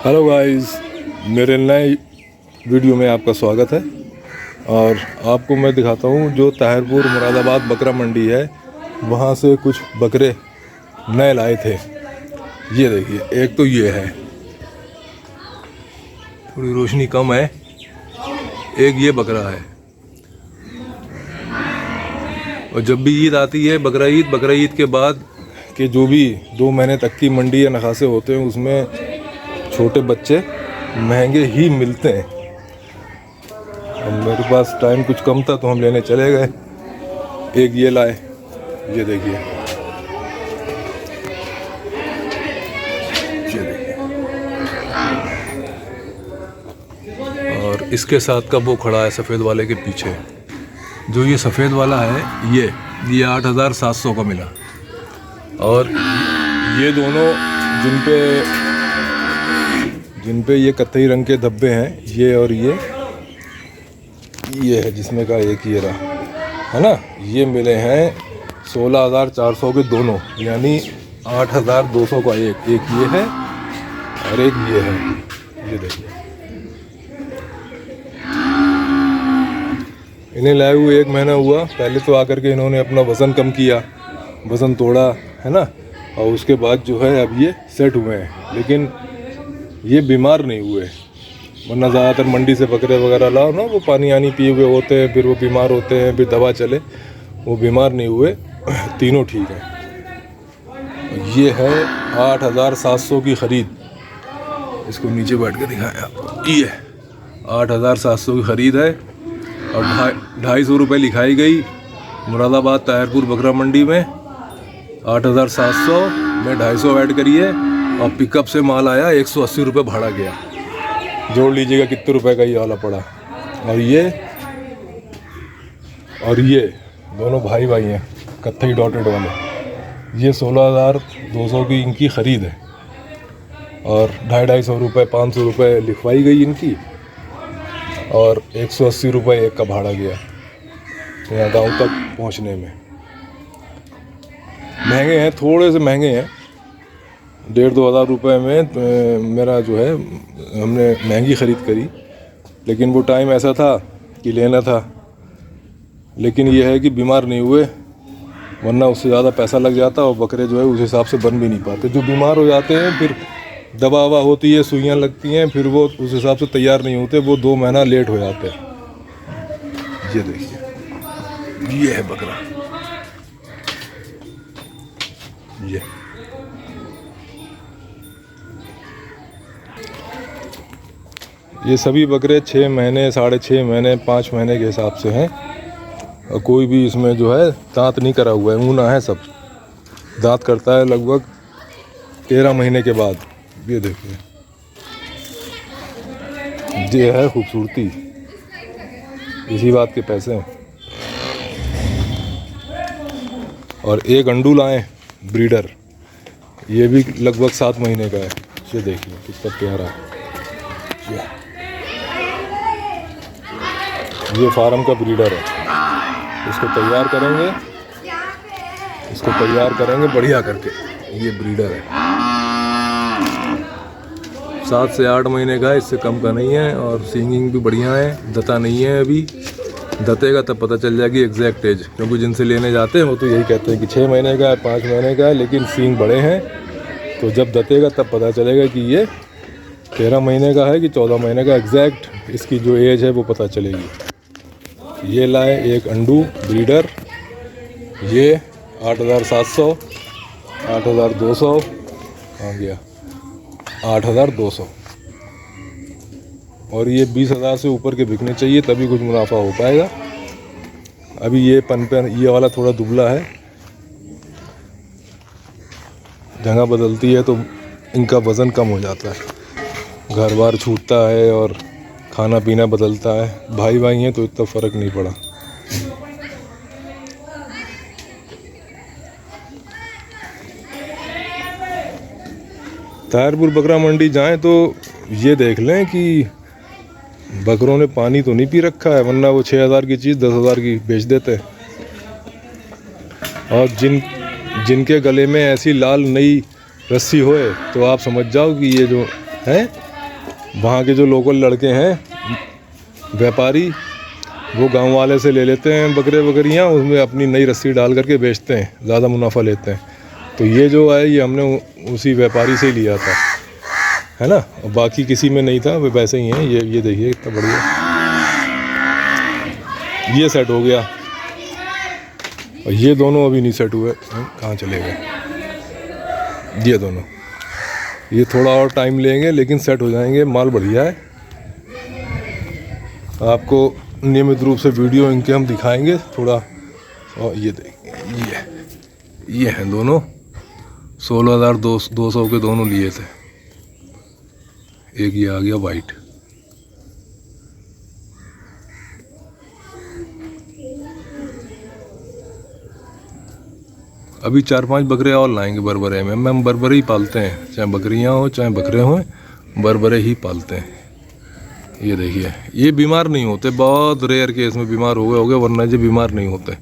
Hello guys, मेरे नए video में आपका स्वागत है। और आपको मैं दिखाता हूँ जो ताहिरपुर मुरादाबाद बकरा मंडी है, वहाँ से कुछ बकरे नए लाए थे। ये देखिए, एक तो ये है, थोड़ी रोशनी कम है, एक ये बकरा है। और जब भी ईद आती है, बकरा ईद के बाद के जो भी 2 महीने तक की मंडी या नखासे होते हैं, उसमें छोटे बच्चे महंगे ही मिलते हैं। अब मेरे पास टाइम कुछ कम था तो हम लेने चले गए। एक ये लाए, ये देखिए, और इसके साथ का वो खड़ा है सफ़ेद वाले के पीछे। जो ये सफ़ेद वाला है, ये 8,700 का मिला। और ये दोनों जिन पे ये कत्थई रंग के धब्बे हैं, ये और ये है जिसमें का एक ये रहा है ना, ये मिले हैं 16,400 के दोनों, यानी 8,200 का एक ये है और एक ये है। ये देखिए, इन्हें लाए हुए 1 महीना हुआ। पहले तो आकर के इन्होंने अपना वज़न कम किया, वज़न तोड़ा है ना, और उसके बाद जो है अब ये सेट हुए हैं। लेकिन ये बीमार नहीं हुए, वरना ज़्यादातर मंडी से बकरे वगैरह लाओ ना, वो पानी पिए हुए होते हैं, फिर वो बीमार होते हैं, फिर दवा चले। वो बीमार नहीं हुए, तीनों ठीक हैं। ये है 8,700 की ख़रीद। इसको नीचे बैठ के दिखाएं आपको। ये 8,700 की ख़रीद है और 250 रुपये लिखाई गई मुरादाबाद ताहिरपुर बकरा मंडी में। 8,700 में 250 ऐड करिए और पिकअप से माल आया, 180 रुपये भाड़ा गया। जोड़ लीजिएगा कितने रुपए का ये वाला पड़ा। और ये दोनों भाई हैं, कत्थई डॉटेड वाले। ये 16,200 की इनकी ख़रीद है और 250 रुपये 500 रुपये लिखवाई गई इनकी, और 180 रुपये एक का भाड़ा गया यहाँ गांव तक पहुँचने में। महंगे हैं, थोड़े से महंगे हैं। 1,500-2 हज़ार रुपये में मेरा जो है, हमने महंगी ख़रीद करी, लेकिन वो टाइम ऐसा था कि लेना था। लेकिन ये है कि बीमार नहीं हुए, वरना उससे ज़्यादा पैसा लग जाता और बकरे जो है उस हिसाब से बन भी नहीं पाते। जो बीमार हो जाते हैं, फिर दवा ववा होती है, सुइयाँ लगती हैं, फिर वो उस हिसाब से तैयार नहीं होते, वो 2 महीना लेट हो जाते हैं। ये देखिए, ये है बकरा, ये सभी बकरे 6 महीने, 6.5 महीने, 5 महीने के हिसाब से हैं। और कोई भी इसमें जो है दांत नहीं करा हुआ है, ऊना है सब। दांत करता है लगभग 13 महीने के बाद। ये देखिए, ये है खूबसूरती, इसी बात के पैसे हैं। और एक अंडू लाएं ब्रीडर, ये भी लगभग 7 महीने का है। ये देखिए कितना प्यारा है। ये फार्म का ब्रीडर है। इसको तैयार करेंगे बढ़िया करके। ये ब्रीडर है, 7 से 8 महीने का है, इससे कम का नहीं है। और सींगिंग भी बढ़िया है, दता नहीं है अभी। दतेगा तब पता चल जाएगी एग्जैक्ट एज, क्योंकि जिनसे लेने जाते हैं वो तो यही कहते हैं कि 6 महीने का है, 5 महीने का है, लेकिन सींग बड़े हैं। तो जब दतेगा तब पता चलेगा कि ये 13 महीने का है कि 14 महीने का। एग्जैक्ट इसकी जो एज है वो पता चलेगी। ये लाए एक अंडू ब्रीडर, ये 8,700, 8,200 आ गया, 8,200। और ये 20,000 से ऊपर के बिकने चाहिए, तभी कुछ मुनाफा हो पाएगा। अभी ये पनपन, ये वाला थोड़ा दुबला है, जगह बदलती है तो इनका वज़न कम हो जाता है, घर बार छूटता है और खाना पीना बदलता है। भाई हैं तो इतना फ़र्क नहीं पड़ा। ताहिरपुर बकरा मंडी जाएं तो ये देख लें कि बकरों ने पानी तो नहीं पी रखा है, वरना वो 6,000 की चीज़ 10,000 की बेच देते हैं। और जिनके गले में ऐसी लाल नई रस्सी होए तो आप समझ जाओ कि ये जो है वहाँ के जो लोकल लड़के हैं व्यापारी, वो गांव वाले से ले लेते हैं बकरियाँ, उसमें अपनी नई रस्सी डाल करके बेचते हैं, ज़्यादा मुनाफा लेते हैं। तो ये जो है ये हमने उसी व्यापारी से ही लिया था, है ना, और बाकी किसी में नहीं था, वे वैसे ही हैं। ये देखिए कितना बढ़िया, ये सेट हो गया। और ये दोनों अभी नहीं सेट हुए, कहाँ चले गए ये दोनों? ये थोड़ा और टाइम लेंगे लेकिन सेट हो जाएंगे, माल बढ़िया है। आपको नियमित रूप से वीडियो इनके हम दिखाएंगे थोड़ा। और ये देखिए, ये हैं दोनों, 16,200 के दोनों लिए थे। एक ये आ गया वाइट। अभी 4-5 बकरे और लाएंगे बरबरे में। हम बरबरे ही पालते हैं, चाहे बकरियां हो चाहे बकरे हों, बरबरे ही पालते हैं। ये देखिए, ये बीमार नहीं होते, बहुत रेयर केस में बीमार हो गए, वरना ये बीमार नहीं होते।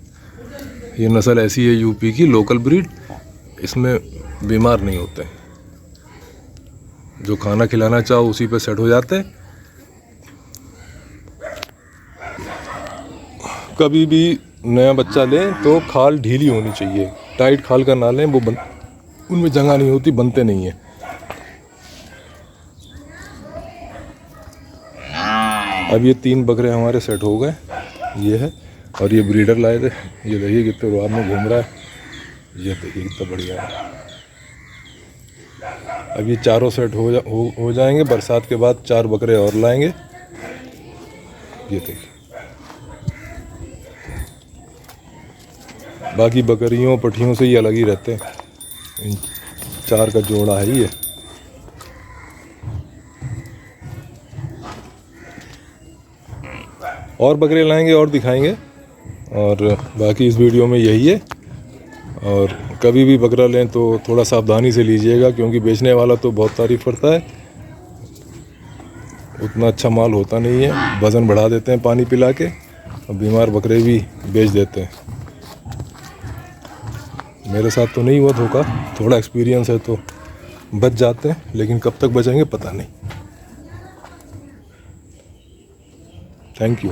ये नस्ल ऐसी है यूपी की लोकल ब्रीड, इसमें बीमार नहीं होते। जो खाना खिलाना चाहो उसी पे सेट हो जाते। कभी भी नया बच्चा लें तो खाल ढीली होनी चाहिए, टाइट खाल का ना लें, वो उनमें जगह नहीं होती, बनते नहीं है। अब ये 3 बकरे हमारे सेट हो गए, ये है। और ये ब्रीडर लाए थे, ये देखिए कितने रुआब में घूम रहा है, ये देखिए कितना बढ़िया है। अब ये चारों सेट हो जाएंगे। बरसात के बाद 4 बकरे और लाएंगे। ये देखिए, बाकी बकरियों पट्टियों से ये अलग ही रहते हैं। इन 4 का जोड़ा है ये। और बकरे लाएंगे और दिखाएंगे। और बाकी इस वीडियो में यही है। और कभी भी बकरा लें तो थोड़ा सावधानी से लीजिएगा, क्योंकि बेचने वाला तो बहुत तारीफ़ करता है, उतना अच्छा माल होता नहीं है। वज़न बढ़ा देते हैं पानी पिला के, और बीमार बकरे भी बेच देते हैं। मेरे साथ तो नहीं हुआ धोखा, थोड़ा एक्सपीरियंस है तो बच जाते हैं, लेकिन कब तक बचेंगे पता नहीं। Thank you.